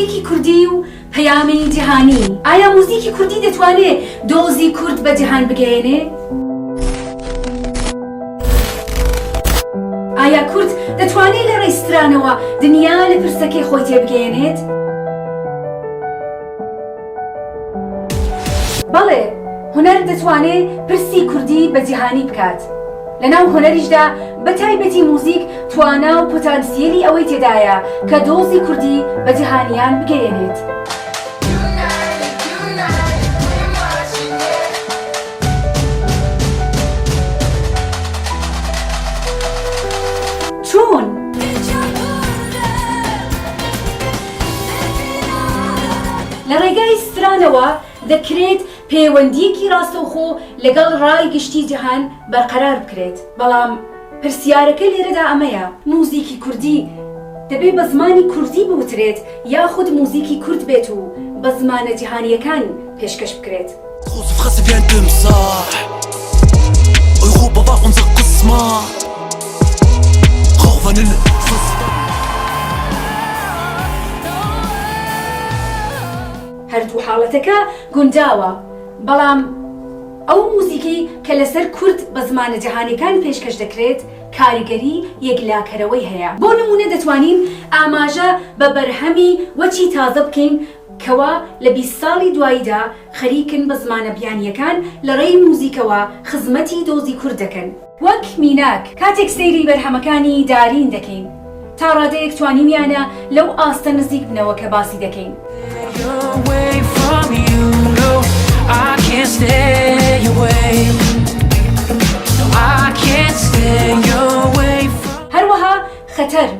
موزیکی کوردی و پەیامی جیهانی. ئایا موزیکی کوردی دەتوانێت دۆزی کورد بە جیهان بگەیەنێ؟ ئایا کورد دەتوانێت لە ڕێسترانەوە دنیا لە پرسەکەی خۆی تێبگەیەنێت؟ بەڵێ، هونەر دەتوانێت پرسی کوردی بە جیهانی بکات. لەناو هونەریشدا بە تایبەتی موزیک توانا و پۆتانسیێلی ئەوەی تێدایە کە دۆزی کوردی بە جیهانیان بگەیەنێت. چۆن؟ لە ڕێگای سترانەوە دەکرێت پەیوەندیەکی ڕاستەوخۆ لەگەڵ ڕای گشتی جیهان بەرقەرار بکرێت. بەڵام پرسیارەکە لێرەدا ئەمەیە: موزیکی کوردی دەبێت بە زمانی کوردی بوترێت یاخود موزیکی کورد بێت و بە زمانە جیهانیەکان پێشکەش بکرێت؟ هەردوو حاڵەتەکە گونداوە، بەڵام ئەو موزیکی کە لەسەر کورد بە زمانە جیهانیەکان پێشکەش دەکرێت کاریگەری یەکلاکەرەوەی هەیە. بۆ نمونە دەتوانین ئاماژە بە بەرهەمی وەچی تازە بکەین کەوا لە 20 ساڵی دواییدا خەریکن بە زمانە بیانیەکان لە ڕێی موزیکەوە خزمەتی دۆزی کورد دەکەن. وەک میناک کاتێک سەیری بەرهەمەکانی دارین دەکەین تا ڕادەیەک توانیمیانە لەو ئاستە نزیک بنەوە کە باسی دەکەین. هەروەها خەتەر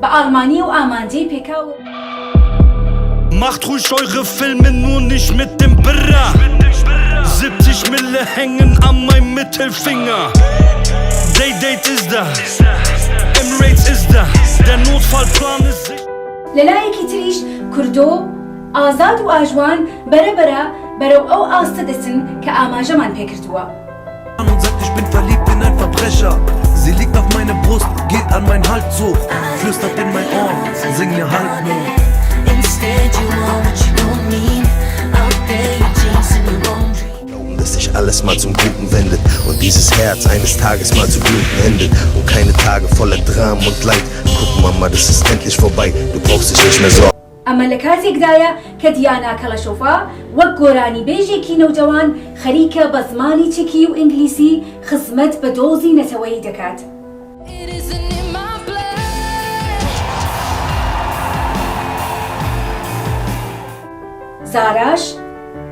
بە ئاڵمانی و ئامانجەی پێکاو Macht ruhig eure Filme, nur nicht mit dem Birra. 70 Mille hängen an meinem Mittelfinger. Date ist da, Emirates ist da, der Notfallplan ist sicher. لەلایەکی تریش کوردۆ، ئازاد و ئاژوان بەرەبەرە بەرەو ئەو ئاستە دەچن کە ئاماژەمان پێکردووە. Und sagt, ich bin verliebt in ein Verbrecher. Sie liegt auf meiner Brust, geht an mein Halszug, flüstert in mein Ohr, sing mir Halbmond. Instead you want what you don't need, out there you chasing your own dream. Dass sich alles mal zum Guten wendet und dieses Herz eines Tages mal zu bluten endet und keine Tage voller Dramen und Leid. Guck Mama, das ist endlich vorbei, du brauchst dich nicht mehr sorgen. ئەمە لە کاتێکدایە کە دیانا کەڵەشۆفا وەک گۆرانی بێژێکی نەوجەوان خەریکە بە زمانی چەکی و ئینگلیسی خزمەت بە دۆزی نەتەوەیی دەکات. زاراش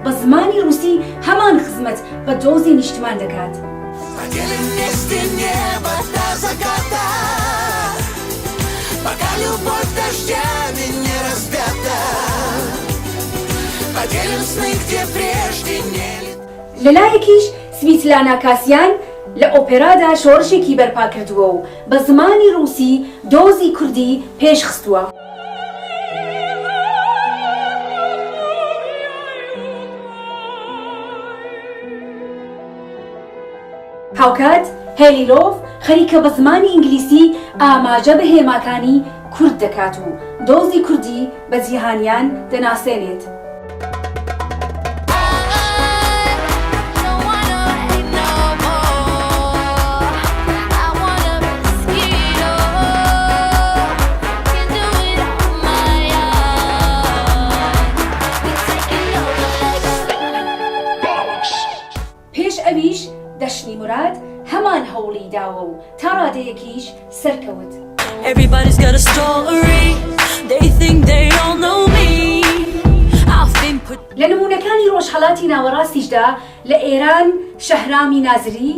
بە زمانی رووسی هەمان خزمەت بە دۆزی نیشتمان دەکات. لەلایەکیش سڤیتلانا کاسیان لە ئۆپێرادا شۆڕشێکی بەرپا کردووە و بە زمانی رووسی دۆزی کوردی پێشخستووە. هاوکات هێلیرۆف خەریکە بە زمانی ئینگلیسی ئاماژە بە هێماکانی کورد دەکات و دۆزی کوردی بە جیهانیان دەناسێنێت. پێش ئەویش دەشنی مراد هەمان هەوڵی داوە و تا ڕادەیەکیش سەرکەوت. Everybody's got a story. They think they all know me. I've been put. لە نمونەکانی ڕۆژهەڵاتی ناوەڕاستیشدا لە ئێران شەهرامی نازری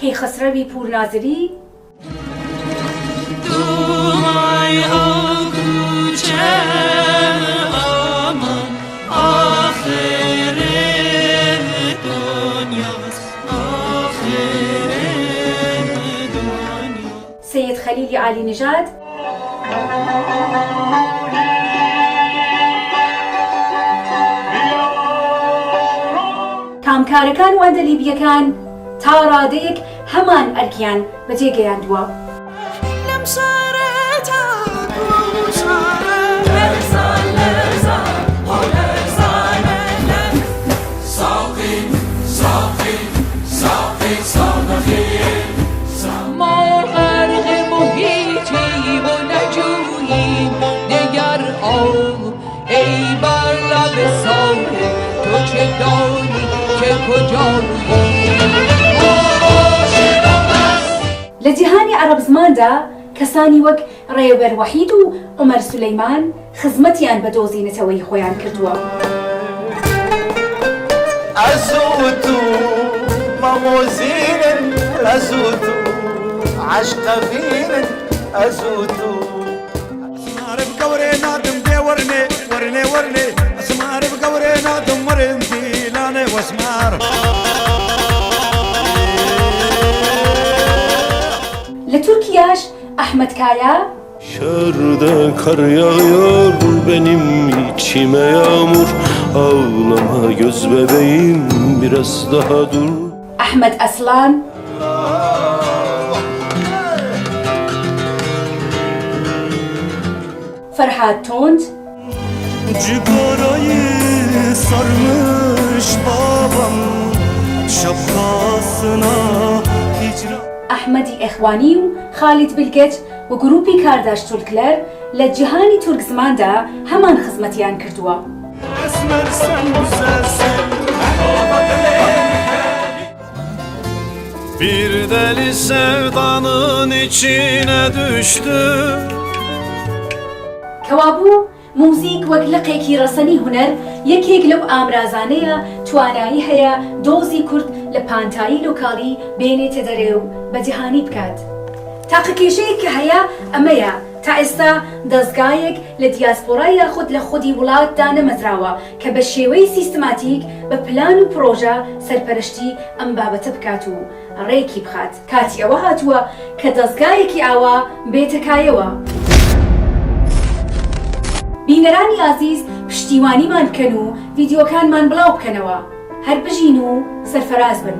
کەیخسرەوی پورنازری سید خلیلی عالی نژاد کامکارەکان و ئەندەلیبیەکان تا ڕادەیەک هەمان ئەرکیان بەجێگەیاندووە. ما غرق محیطیم و نجوییم دگر آب ای بر لب ساحل تو چه دانی که کجایی لە جیهانی عەرەب زماندا کەسانی وەک ڕێوەبەر وەحید و عومەر سولەیمان خزمەتیان بە دۆزینەتەوەی خۆیان کردووە. أزوت مموزين أزوت عشق فين أزوت أسمار بقوري نادم دي ورني ورني ورني أسمار بقوري نادم ورن دي لاني واسمار لە تورکیاش ئەحمەد کایا Dışarıda kar yağıyor benim içime yağmur Ağlama göz bebeğim biraz daha dur ئەحمەد ئەسلان فەرهاد تۆند Cigarayı sarmış babam şapkasına hicran ئەحمەدی ئەخوانی و خالید بلگەچ و گروپی کارداش تولکلەر لە جیهانی تورک زماندا هەمان خزمەتیان کردووە. Esmer sen güzelsin Bir deli sevdanın içine düştü کەوابوو موزیک وەک لقێکی ڕەسەنی هونەر یەکێک لەو ئامرازانەیە توانایی هەیە دۆزی کورد لە پانتایی لۆکاڵی بێنێتە دەرێ و بەجیهانی بکات. تاقیکێشەیەک کە هەیە ئەمەیە تا ئێستا دەستگایەک لە دیاسپۆرای یاخود لە خودی وڵاتدا نەمەزراوە کە بە شێوەی سیستماتیک بە پلان و پرۆژە سەرپەرشتی ئەم بابەتە بکات و ڕێکی بخات. کاتی ئەوە هاتووە کە دەستگایەکی ئاوا بێتەکایەوە. بینەرانی ئازیز پشتیوانیمان بکەن و ڤیدیۆکانمان بڵاو بکەنەوە. هەر بژین و سەرفەراز بن.